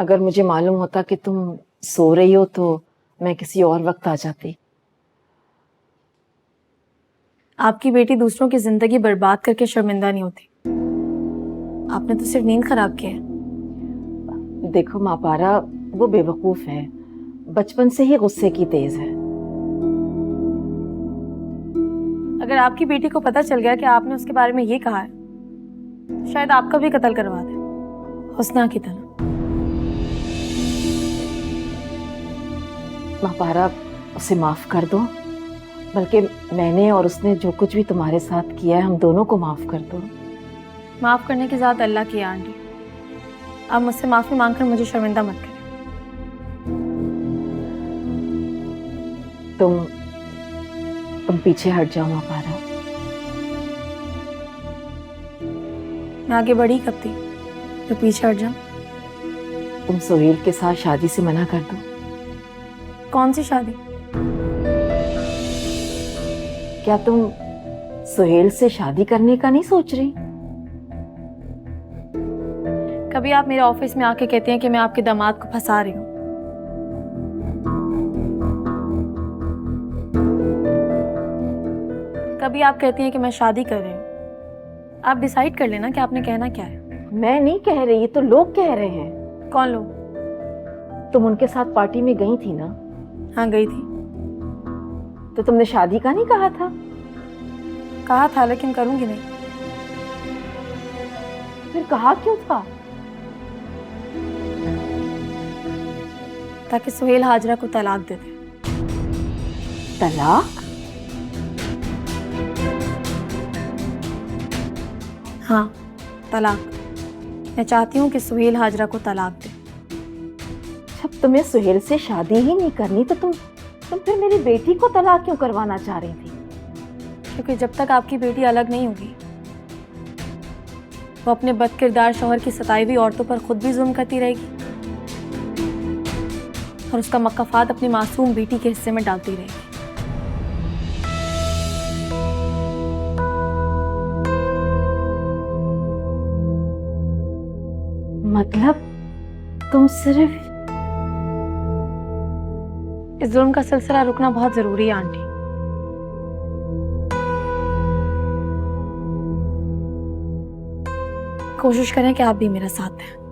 अगर मुझे मालूम होता कि तुम सो रही हो तो मैं किसी और वक्त आ जाती। आपकी बेटी दूसरों की जिंदगी बर्बाद करके शर्मिंदा नहीं होती। आपने तो सिर्फ नींद खराब की है। देखो माँ पारा, वो बेवकूफ है, बचपन से ही गुस्से की तेज है। अगर आपकी बेटी को पता चल गया कि आपने उसके बारे में ये कहा है तो शायद आपका भी कत्ल करवा दे, हुस्ना की तरह। माँ पारा, उसे माफ कर दो। बल्कि मैंने और उसने जो कुछ भी तुम्हारे साथ किया है, हम दोनों को माफ कर दो। माफ करने की ज़ात अल्लाह की है आंटी। आप मुझसे माफी मांगकर मुझे शर्मिंदा मत करें। तुम पीछे हट जाओ माँ पारा। मैं आगे बढ़ी कब थी तो पीछे हट जाऊं? तुम सोहेल के साथ शादी से मना कर दो। कौन सी शादी? क्या तुम सोहेल से शादी करने का नहीं सोच रही? कभी आप मेरे ऑफिस में आके कहती हैं कि मैं आपके दामाद को फंसा रही हूँ। कभी आप कहती हैं कि मैं शादी कर रही हूँ। आप डिसाइड कर लेना कि आपने कहना क्या है। मैं नहीं कह रही, ये तो लोग कह रहे हैं। कौन लोग? तुम उनके साथ पार्टी में गई थी ना? हाँ गई थी। तो तुमने शादी का नहीं कहा था? कहा था लेकिन करूंगी नहीं। फिर कहा क्यों था? ताकि सुहेल हाजरा को तलाक दे दे। तलाक? हाँ तलाक। मैं चाहती हूँ कि सुहेल हाजरा को तलाक दे। जब तुम्हें सुहेल से शादी ही नहीं करनी तो तुम फिर मेरी बेटी को तलाक क्यों करवाना चाह रही थी? क्योंकि जब तक आपकी बेटी अलग नहीं होगी वो अपने बदकिरदार शौहर की सताई हुई औरतों पर खुद भी जुल्म करती रहेगी और उसका मकफात अपनी मासूम बेटी के हिस्से में डालती रहेगी। मतलब तुम सिर्फ इस जुल्म का सिलसिला रुकना बहुत जरूरी है आंटी। कोशिश करें कि आप भी मेरा साथ दें।